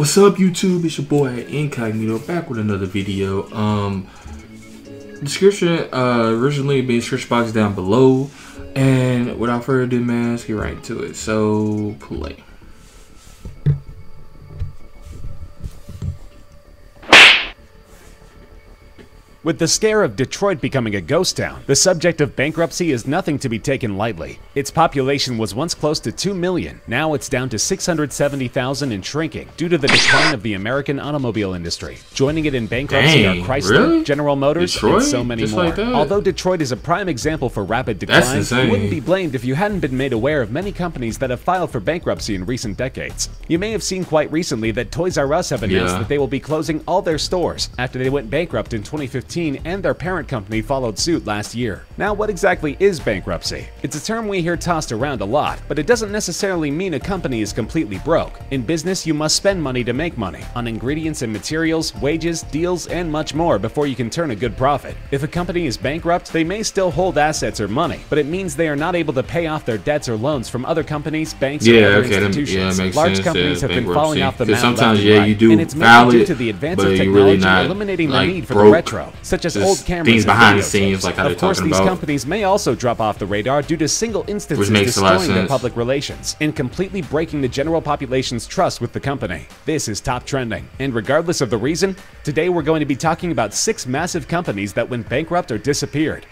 What's up, YouTube? It's your boy Incognito back with another video. Description originally be in the description box down below, and without further ado, man, let's get right into it. So play. With the scare of Detroit becoming a ghost town, the subject of bankruptcy is nothing to be taken lightly. Its population was once close to 2 million, now it's down to 670,000 and shrinking due to the decline of the American automobile industry. Joining it in bankruptcy are Chrysler, really? General Motors, Detroit? and so many Just more. like Although Detroit is a prime example for rapid decline, you wouldn't be blamed if you hadn't been made aware of many companies that have filed for bankruptcy in recent decades. You may have seen quite recently that Toys R Us have announced that they will be closing all their stores after they went bankrupt in 2015 and their parent company followed suit last year. Now, what exactly is bankruptcy? It's a term we hear tossed around a lot, but it doesn't necessarily mean a company is completely broke. In business, you must spend money to make money on ingredients and materials, wages, deals, and much more before you can turn a good profit. If a company is bankrupt, they may still hold assets or money, but it means they are not able to pay off their debts or loans from other companies, banks, or other institutions. Large companies have been falling off the map sometimes, left and right, you do and it's mainly due to the advance of technology eliminating the need for the retro, such as old cameras things behind the scenes, tapes. like how they're of course, talking these about. companies may also drop off the radar due to single instances destroying their public relations and completely breaking the general population's trust with the company. This is Top Trending, and regardless of the reason, today we're going to be talking about 6 massive companies that went bankrupt or disappeared.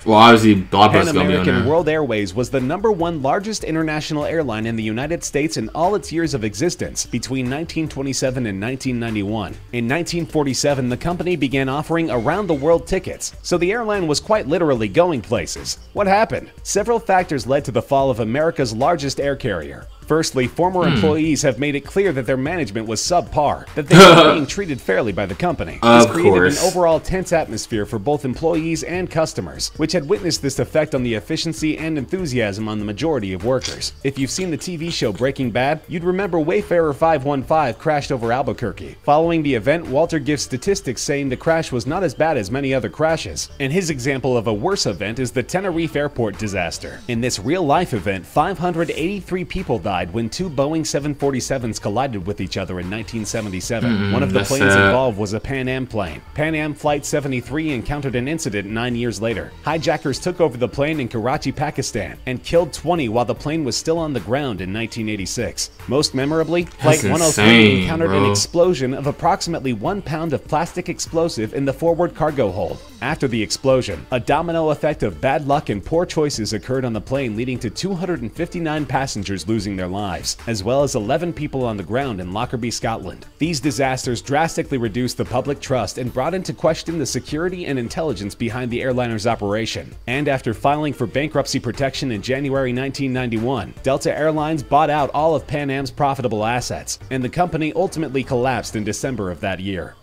Well, obviously, Blockbuster Pan American World Airways was the #1 largest international airline in the United States in all its years of existence between 1927 and 1991. In 1947, the company began offering around-the-world tickets, so the airline was quite literally going places. What happened? Several factors led to the fall of America's largest air carrier. Firstly, former employees have made it clear that their management was subpar, that they were being treated fairly by the company. This created an overall tense atmosphere for both employees and customers, which had witnessed this effect on the efficiency and enthusiasm on the majority of workers. If you've seen the TV show Breaking Bad, you'd remember Wayfarer 515 crashed over Albuquerque. Following the event, Walter gives statistics saying the crash was not as bad as many other crashes, and his example of a worse event is the Tenerife airport disaster. In this real-life event, 583 people died when 2 Boeing 747s collided with each other in 1977. One of the planes involved was a Pan Am plane. Pan Am Flight 73 encountered an incident 9 years later. Hijackers took over the plane in Karachi, Pakistan, and killed 20 while the plane was still on the ground in 1986. Most memorably, Flight 103 encountered an explosion of approximately 1 pound of plastic explosive in the forward cargo hold. After the explosion, a domino effect of bad luck and poor choices occurred on the plane, leading to 259 passengers losing their lives, as well as 11 people on the ground in Lockerbie, Scotland. These disasters drastically reduced the public trust and brought into question the security and intelligence behind the airliner's operation. And after filing for bankruptcy protection in January 1991, Delta Airlines bought out all of Pan Am's profitable assets, and the company ultimately collapsed in December of that year.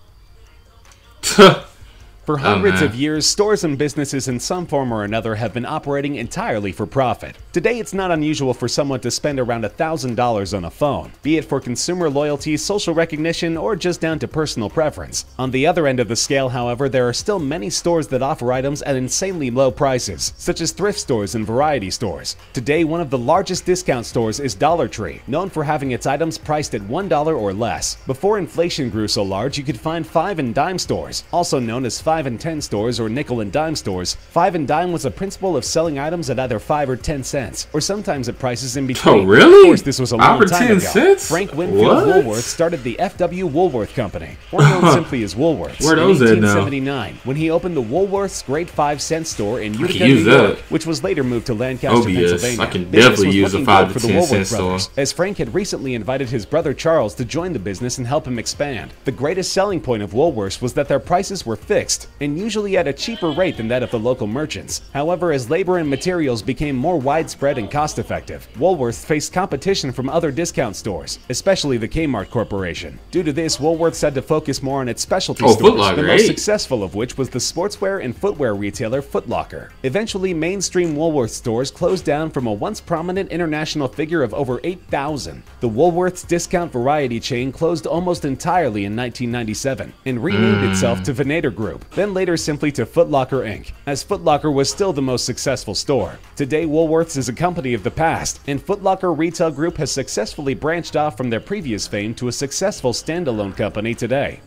For hundreds of years, stores and businesses in some form or another have been operating entirely for profit. Today, it's not unusual for someone to spend around $1,000 on a phone, be it for consumer loyalty, social recognition, or just down to personal preference. On the other end of the scale, however, there are still many stores that offer items at insanely low prices, such as thrift stores and variety stores. Today, one of the largest discount stores is Dollar Tree, known for having its items priced at $1 or less. Before inflation grew so large, you could find 5 and dime stores, also known as 5 and 10 stores or nickel and dime stores. 5 and dime was a principle of selling items at either 5 or 10 cents, or sometimes at prices in between. Oh, really? Of course, this was a long time ago. Cents? Frank Winfield Woolworth started the F.W. Woolworth Company, or known simply as Woolworths, Where in those 1879, when he opened the Woolworth's Great 5-cent store in Utica, New York, which was later moved to Lancaster, Pennsylvania. I can definitely use a 5 to 10 cent store, as Frank had recently invited his brother Charles to join the business and help him expand. The greatest selling point of Woolworths was that their prices were fixed, and usually at a cheaper rate than that of the local merchants. However, as labor and materials became more widespread and cost-effective, Woolworths faced competition from other discount stores, especially the Kmart Corporation. Due to this, Woolworths had to focus more on its specialty stores, the most successful of which was the sportswear and footwear retailer Foot Locker. Eventually, mainstream Woolworths stores closed down from a once prominent international figure of over 8,000. The Woolworths discount variety chain closed almost entirely in 1997 and renamed itself to Venator Group. then later simply to Foot Locker Inc., as Foot Locker was still the most successful store. Today, Woolworths is a company of the past, and Foot Locker Retail Group has successfully branched off from their previous fame to a successful standalone company today.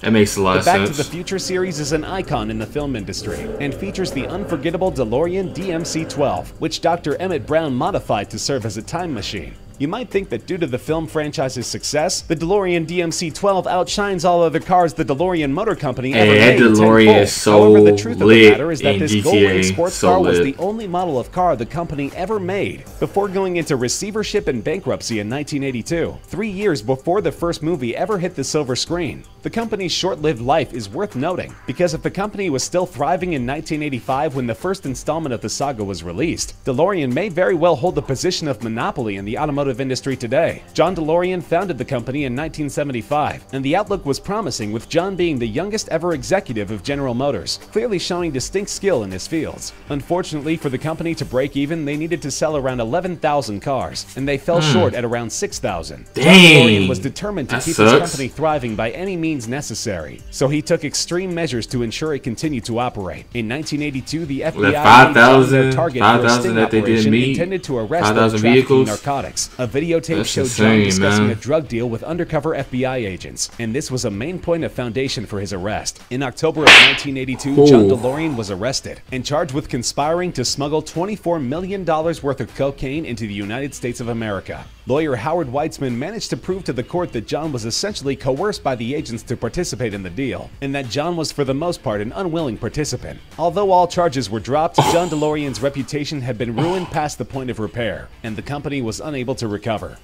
That makes a lot of sense. sense. The Back to the Future series is an icon in the film industry and features the unforgettable DeLorean DMC-12, which Dr. Emmett Brown modified to serve as a time machine. You might think that due to the film franchise's success, the DeLorean DMC-12 outshines all other cars the DeLorean Motor Company ever made. DeLorean is so However, the truth of the matter is that this GTA, gold-wing sports car was lit. the only model of car the company ever made before going into receivership and bankruptcy in 1982, 3 years before the first movie ever hit the silver screen. The company's short-lived life is worth noting, because if the company was still thriving in 1985 when the first installment of the saga was released, DeLorean may very well hold the position of monopoly in the automotive industry today. John DeLorean founded the company in 1975, and the outlook was promising, with John being the youngest ever executive of General Motors, clearly showing distinct skill in his fields. Unfortunately, for the company to break even, they needed to sell around 11,000 cars, and they fell short at around 6,000. John DeLorean was determined to keep his company thriving by any means necessary, so he took extreme measures to ensure it continued to operate. In 1982, the FBI made their target for a sting operation intended to arrest those trafficking narcotics. A videotape showed John discussing a drug deal with undercover FBI agents, and this was a main point of foundation for his arrest. In October of 1982, John DeLorean was arrested and charged with conspiring to smuggle $24 million worth of cocaine into the United States of America. Lawyer Howard Weitzman managed to prove to the court that John was essentially coerced by the agents to participate in the deal, and that John was for the most part an unwilling participant. Although all charges were dropped, John DeLorean's reputation had been ruined past the point of repair, and the company was unable to recover.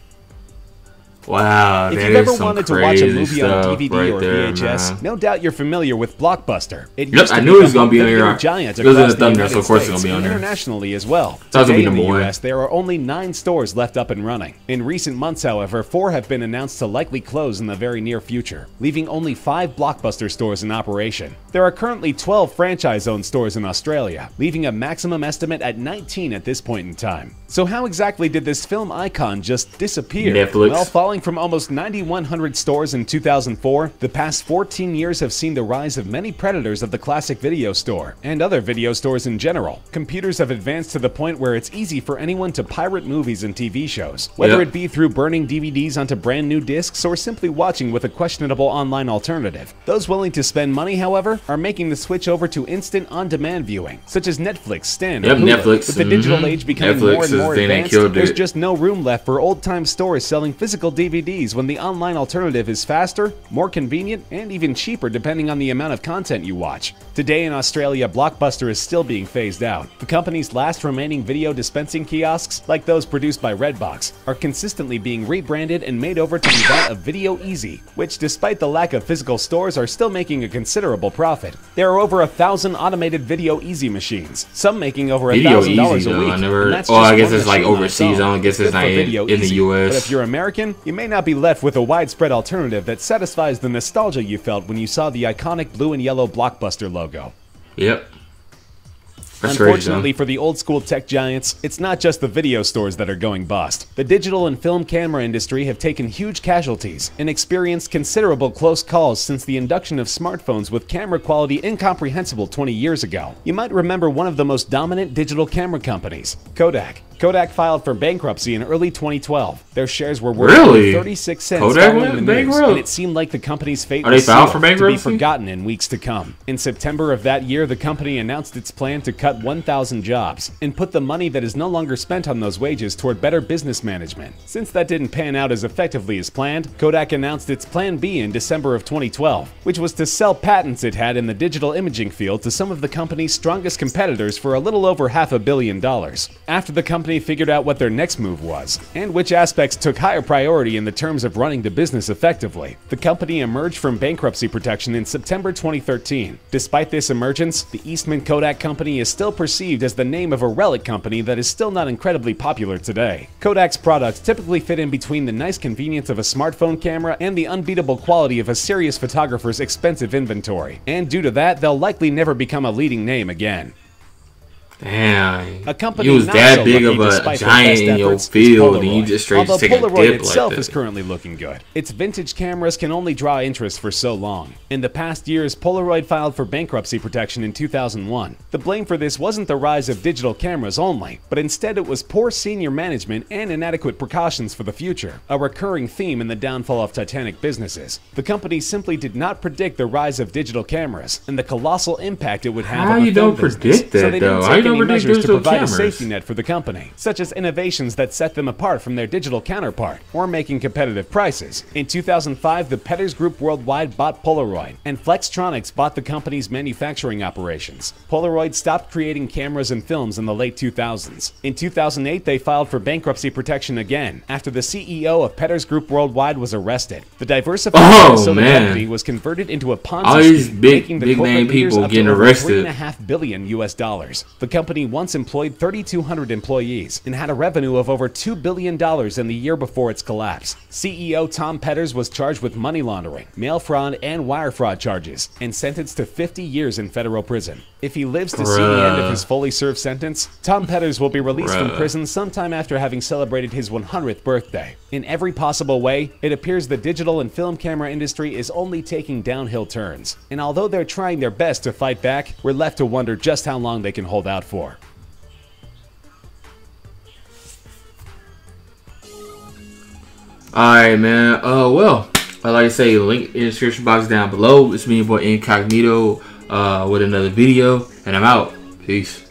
Wow, if you've ever wanted to watch a movie on DVD right or VHS, no doubt you're familiar with Blockbuster. It yep, I knew it was gonna be on here. Giant it was in the thumbnail, so of course it's gonna be on there. Internationally as well. Today in the US, there are only 9 stores left up and running. In recent months, however, 4 have been announced to likely close in the very near future, leaving only 5 Blockbuster stores in operation. There are currently 12 franchise-owned stores in Australia, leaving a maximum estimate at 19 at this point in time. So how exactly did this film icon just disappear? Netflix. Well, falling from almost 9,100 stores in 2004, the past 14 years have seen the rise of many predators of the classic video store, and other video stores in general. Computers have advanced to the point where it's easy for anyone to pirate movies and TV shows, whether it be through burning DVDs onto brand new discs or simply watching with a questionable online alternative. Those willing to spend money, however, are making the switch over to instant on-demand viewing, such as Netflix, Stan, and Hulu. Netflix. With the digital age becoming more and more advanced, there's just no room left for old-time stores selling physical DVDs when the online alternative is faster, more convenient, and even cheaper depending on the amount of content you watch. Today in Australia, Blockbuster is still being phased out. The company's last remaining video dispensing kiosks, like those produced by Redbox, are consistently being rebranded and made over to be that of Video Easy, which, despite the lack of physical stores, are still making a considerable profit. There are over 1,000 automated Video Easy machines, some making over $1,000 a week. I guess it's like overseas. I don't guess it's not in the US. But if you're American, you may not be left with a widespread alternative that satisfies the nostalgia you felt when you saw the iconic blue and yellow Blockbuster logo. Yep. Unfortunately for the old-school tech giants, it's not just the video stores that are going bust. The digital and film camera industry have taken huge casualties and experienced considerable close calls since the induction of smartphones with camera quality incomprehensible 20 years ago. You might remember one of the most dominant digital camera companies, Kodak. Kodak filed for bankruptcy in early 2012. Their shares were worth only 36 cents following the news, and it seemed like the company's fate was sealed to be forgotten in weeks to come. In September of that year, the company announced its plan to cut 1,000 jobs and put the money that is no longer spent on those wages toward better business management. Since that didn't pan out as effectively as planned, Kodak announced its Plan B in December of 2012, which was to sell patents it had in the digital imaging field to some of the company's strongest competitors for a little over $500 million. After the company figured out what their next move was, and which aspects took higher priority in the terms of running the business effectively, the company emerged from bankruptcy protection in September 2013. Despite this emergence, the Eastman Kodak Company is still perceived as the name of a relic company that is still not incredibly popular today. Kodak's products typically fit in between the nice convenience of a smartphone camera and the unbeatable quality of a serious photographer's expensive inventory, and due to that, they'll likely never become a leading name again. Damn. A company you was not that so big lucky of a despite their giant best in your efforts is field, and you Polaroid. just straight Although take a Polaroid dip itself like is that. currently looking good, its vintage cameras can only draw interest for so long. In the past years, Polaroid filed for bankruptcy protection in 2001. The blame for this wasn't the rise of digital cameras only, but instead it was poor senior management and inadequate precautions for the future, a recurring theme in the downfall of Titanic businesses. The company simply did not predict the rise of digital cameras and the colossal impact it would have How on the you film don't business. predict that, So they though? didn't How you take don't any predict measures to digital provide cameras? a safety net for the company, such as innovations that set them apart from their digital counterpart or making competitive prices. In 2005, the Petters Group Worldwide bought Polaroid, and Flextronics bought the company's manufacturing operations. Polaroid stopped creating cameras and films in the late 2000s. In 2008, they filed for bankruptcy protection again after the CEO of Petters Group Worldwide was arrested. The diversified Minnesota company was converted into a All Ponzi these scheme, big making the corporate name leaders people up getting to over arrested. $3.5 billion US. The company once employed 3,200 employees and had a revenue of over $2 billion in the year before its collapse. CEO Tom Petters was charged with money laundering, mail fraud, and wire fraud charges, and sentenced to 50 years in federal prison. If he lives to see the end of his fully served sentence, Tom Petters will be released from prison sometime after having celebrated his 100th birthday. In every possible way, it appears the digital and film camera industry is only taking downhill turns. And although they're trying their best to fight back, we're left to wonder just how long they can hold out for. Alright, man. Well, like I say, link in the description box down below. It's me, your boy Incognito, with another video, and I'm out. Peace.